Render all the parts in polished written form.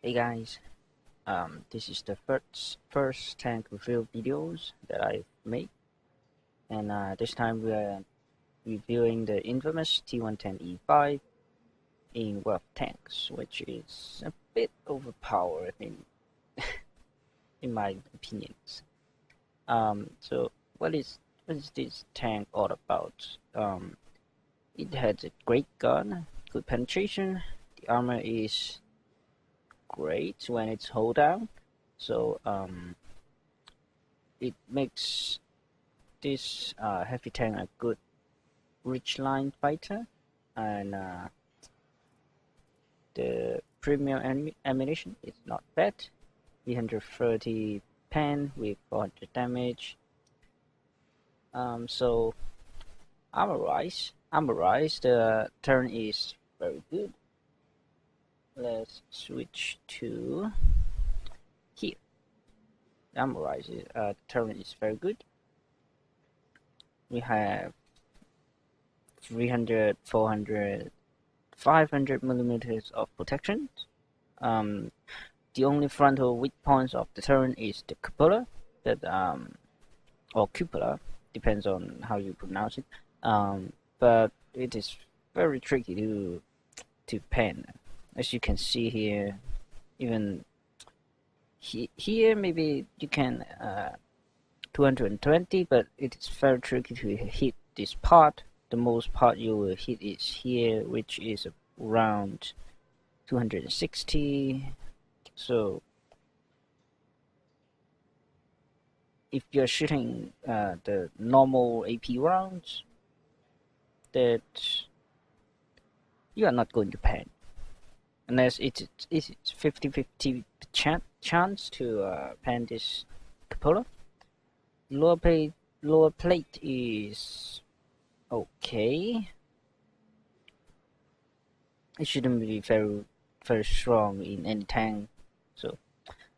Hey guys, this is the first tank review videos that I've made, and this time we are reviewing the infamous T110E5 in World Tanks, which is a bit overpowered in my opinions. So what is this tank all about? It has a great gun, good penetration. The armor is great when it's hold down, so it makes this heavy tank a good ridge line fighter, and the premium ammunition is not bad. 330 pen with 400 damage. So armor-wise, the turn is very good. Let's switch to here. Armor-wise, the turn is very good. We have 300, 400, 500 millimeters of protection. The only frontal weak points of the turn is the cupola, or cupola, depends on how you pronounce it. But it is very tricky to pen. As you can see here, even here maybe you can 220, but it is very tricky to hit this part. The most part you will hit is here, which is around 260. So if you're shooting the normal AP rounds, that you are not going to pen, unless it's 50-50 chance to pen this cupola. Lower plate is okay. It shouldn't be very strong in any tank, so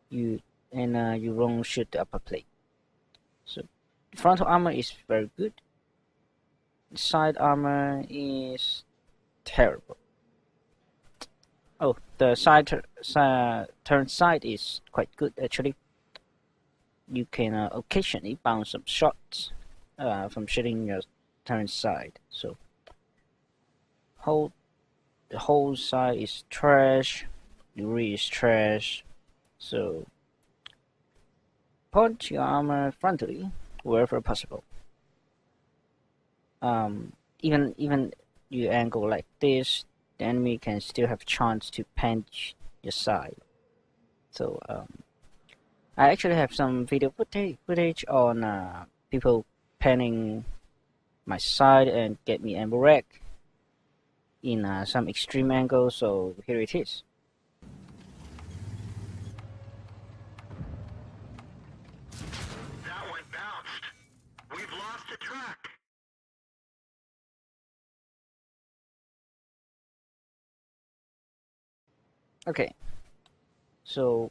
you won't shoot the upper plate. So the frontal armor is very good. The side armor is terrible. Oh, the turn side is quite good actually. You can occasionally bounce some shots from shooting your turn side. So the whole side is trash. The rear is trash. So punch your armor frontally wherever possible. Even you angle like this, the enemy can still have a chance to punch your side. So I actually have some video footage on people panning my side and get me ammo rack in some extreme angles, so here it is. That one bounced. We've lost the track. Okay, so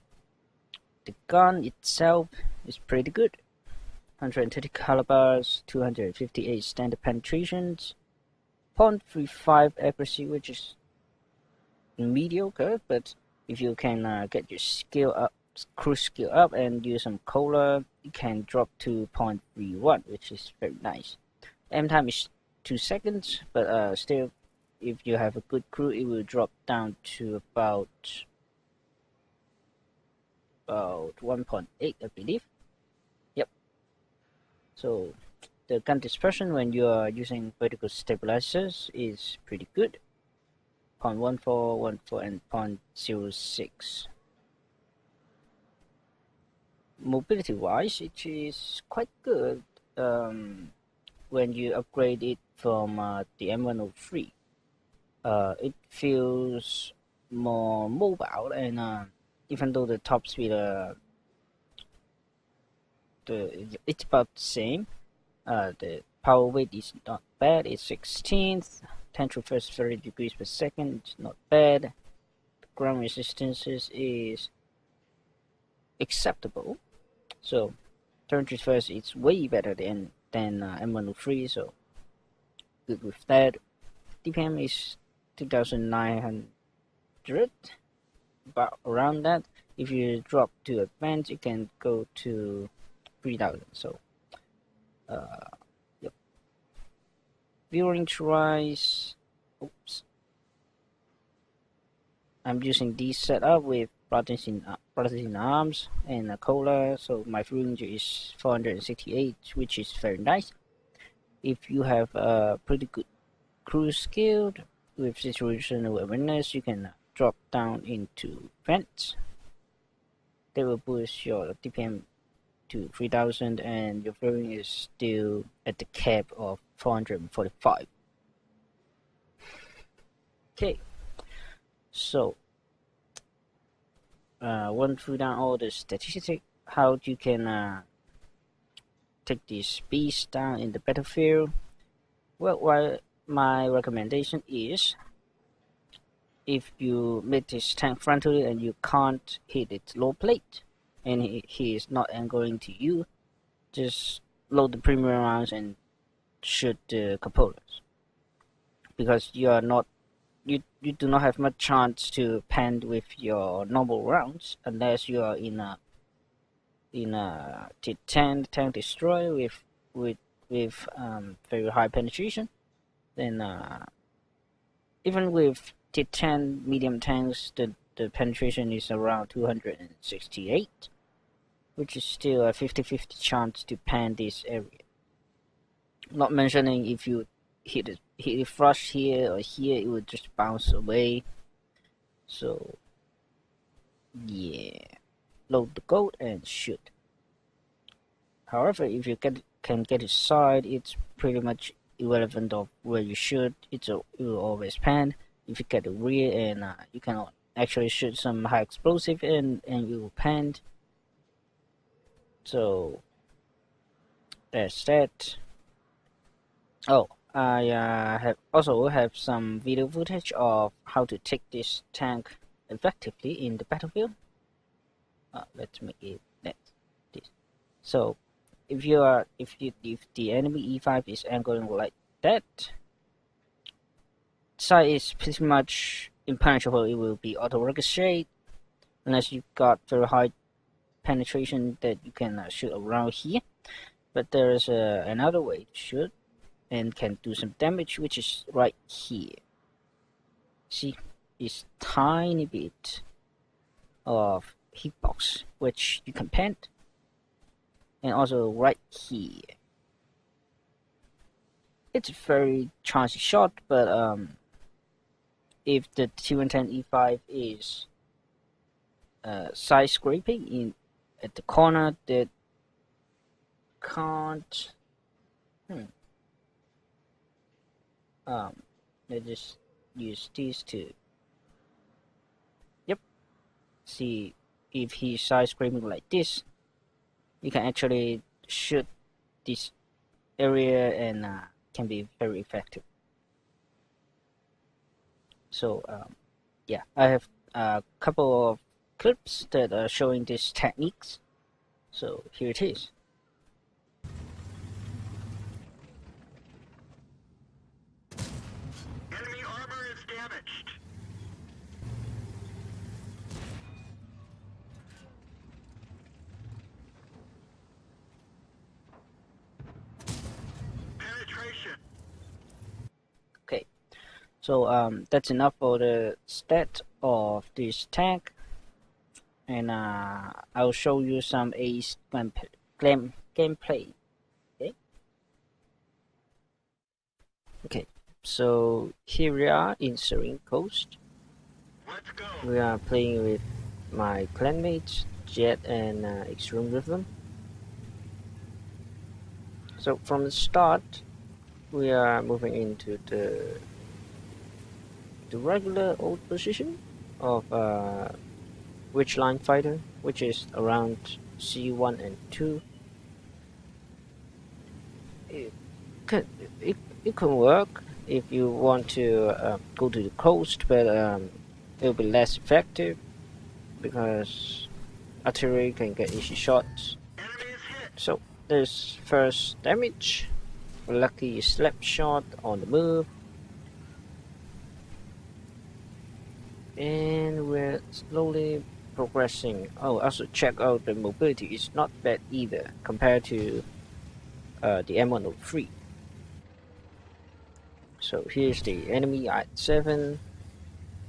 the gun itself is pretty good. 130 calibers, 258 standard penetrations, 0.35 accuracy, which is mediocre, but if you can get your cruise skill up and use some cola, it can drop to 0.31, which is very nice. Aim time is 2 seconds, but still, if you have a good crew, it will drop down to about 1.8, I believe. Yep. So the gun dispersion when you are using vertical stabilizers is pretty good. 0.14, 14, and 0.06. Mobility wise, it is quite good when you upgrade it from the M103. It feels more mobile, and even though the top speed it's about the same, the power weight is not bad. It's 16th, 10 to first 30 degrees per second. It's not bad. The ground resistance is acceptable. So turn to first, it's way better than M103. So good with that. DPM is 2,900. about around that. If you drop to advanced, you can go to 3000. So yep. Viewing tries. Oops. I'm using this setup with processing arms and a cola, so my viewing is 468, which is very nice. If you have a pretty good crew skill with situational awareness, you can drop down into vents. They will boost your DPM to 3000, and your viewing is still at the cap of 445. Okay, so run through down all the statistics, how you can take these beasts down in the battlefield. Well, my recommendation is, if you meet this tank frontally and you can't hit its low plate, and he is not angling to you, just load the premium rounds and shoot the cupolas, because you do not have much chance to pen with your normal rounds unless you are in a T10 tank destroyer with very high penetration. Then even with T10 medium tanks, the penetration is around 268, which is still a 50-50 chance to pan this area. Not mentioning if you hit it flush here or here, it would just bounce away. So yeah, load the gold and shoot. However, if you can get it side, it's pretty much irrelevant of where you shoot. It will always pan. If you get the rear, and you can actually shoot some high explosive and you will pan. So that's that. Oh, I have some video footage of how to take this tank effectively in the battlefield. Let's make it this. So if the enemy E5 is angling like that, side is pretty much impenetrable. It will be auto ricochet unless you've got very high penetration that you can shoot around here. But there is another way to shoot and can do some damage, which is right here. See, this tiny bit of hitbox which you can pen, and also right here. It's a very chancy shot, but if the T110E5 is side scraping in at the corner, that can't. Let's just use these two. Yep. See, if he's side scraping like this, you can actually shoot this area and can be very effective. So yeah, I have a couple of clips that are showing these techniques. So here it is. Enemy armor is damaged. Penetration. Okay, so that's enough for the stat of this tank, and I'll show you some Ace gameplay. Okay, so here we are in Serene Coast. Let's go. We are playing with my clanmates, Jet and Extreme Rhythm. So from the start, we are moving into the regular old position of Ridgeline Fighter, which is around C1 and 2. It can work if you want to go to the coast, but it will be less effective because artillery can get easy shots. Enemy is hit. So there's first damage, a lucky slap shot on the move. And we're slowly progressing. Oh, also check out the mobility. It's not bad either compared to the M103. So here's the enemy at 7.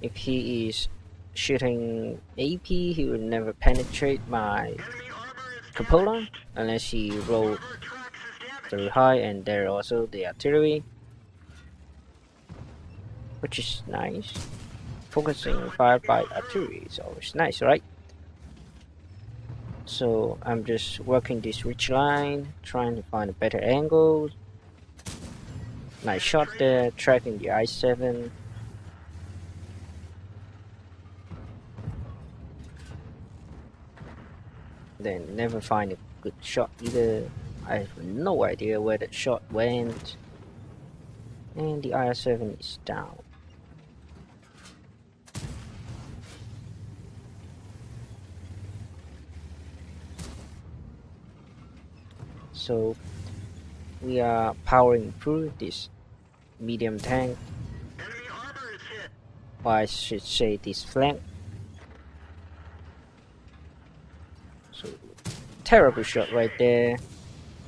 If he is shooting AP, he will never penetrate my Enemy armor is cupola damaged. unless he roll Armor tracks is damaged. very high. And there also the artillery, which is nice. Focusing fire by artillery is always nice, right? So I'm just working this ridge line, trying to find a better angle. Nice shot there, tracking the I-7. Then never find a good shot either. I have no idea where the shot went. And the I-7 is down. So we are powering through this medium tank, Enemy armor is hit. or I should say this flank. So terrible shot right there.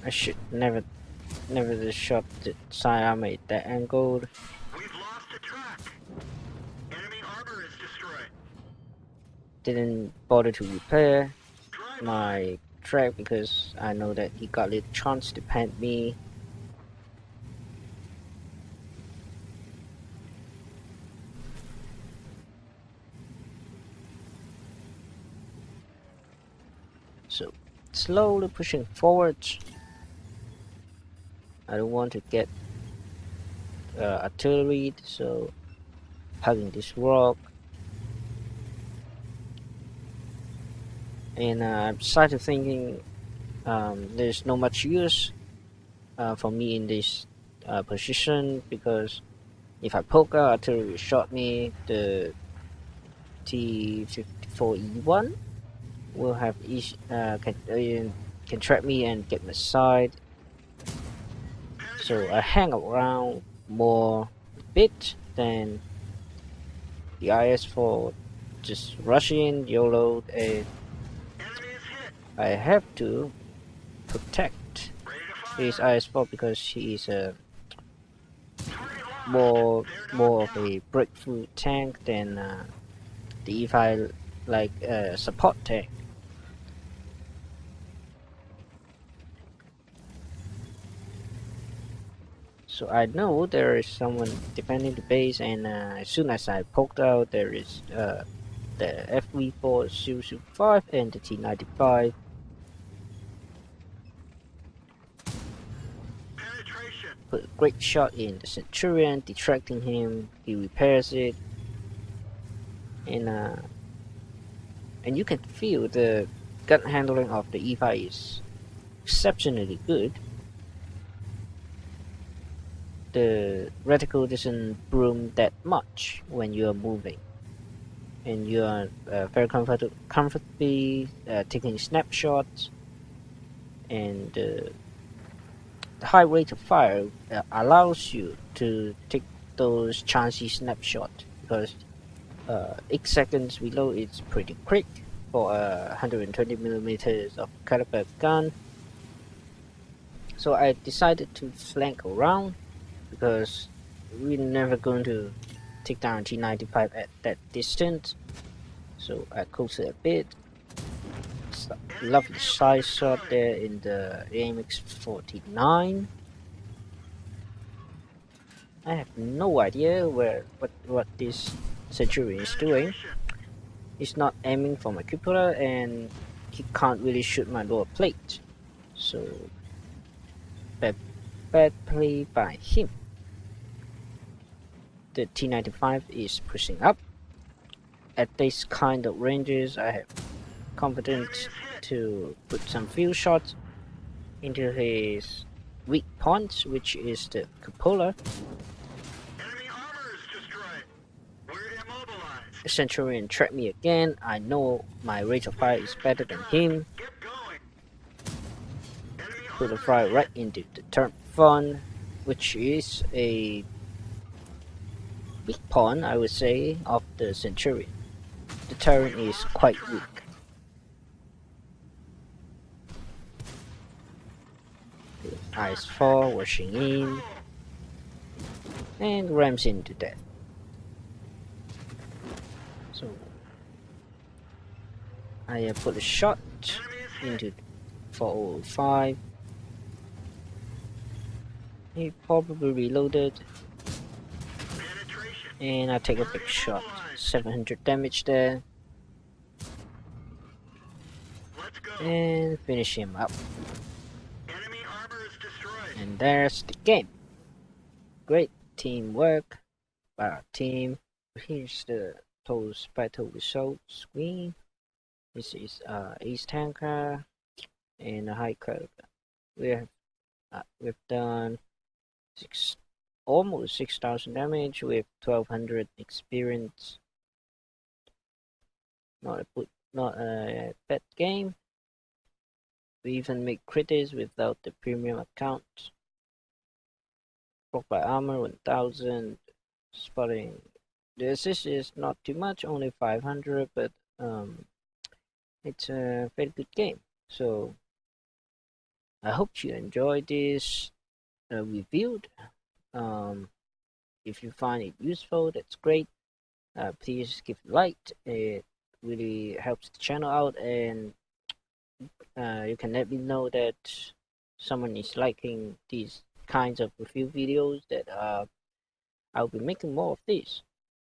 I should never just shot the side armor at that angle. We've lost a track. Enemy armor is destroyed. Didn't bother to repair Drive my track because I know that he got a chance to pant me. So slowly pushing forward. I don't want to get artillery, so hugging this rock. And I started thinking there's no much use for me in this position, because if I poke out, artillery will shot me. The T-54E1 will have can trap me and get my side. So I hang around more bit than the IS-4 just rush in, YOLO, and enemy is hit. I have to protect Ready to fire. his IS-4 because he is a Target locked. more They're knocked of down. a breakthrough tank than the E5 like support tank. So I know there is someone defending the base, and as soon as I poked out, there is the FV4 and the T95. Penetration. Put a great shot in the Centurion, detracting him. He repairs it, and you can feel the gun handling of the E5 is exceptionally good. The reticle doesn't broom that much when you are moving, and you are very comfortably taking snapshots, and the high rate of fire allows you to take those chancy snapshots, because 8 seconds reload is pretty quick for a 120mm of caliber gun. So I decided to flank around, because we're never going to take down T95 at that distance. So I close it a bit. It's a lovely side shot there in the AMX-49. I have no idea what this Centurion is doing. He's not aiming for my cupola, and he can't really shoot my lower plate. So bad play by him. The T95 is pushing up. At this kind of ranges, I have confidence to put some field shots into his weak points, which is the cupola. Enemy armor is destroyed. We're immobilized. The Centurion trapped me again. I know my rate of fire is better than him. Get going. Enemy Put the armor fire is right into the turn front, which is a weak point, I would say, of the Centurion. The turret is quite weak. Ice 4 washing in and rams into death. So I put a shot into 405. He probably reloaded, and I take a big shot. 700 damage there, and finish him up. And there's the game. Great teamwork by our team. Here's the total battle result screen. This is Ace Tanker and a high caliber. We've done almost 6,000 damage with 1,200 experience. Not a bad game. We even make critics without the premium account. Block by armor 1000. Spotting. The assist is not too much, only 500, but it's a very good game. So I hope you enjoyed this review. If you find it useful, that's great. Please give a like. It really helps the channel out, and you can let me know that someone is liking these kinds of review videos, that I'll be making more of these.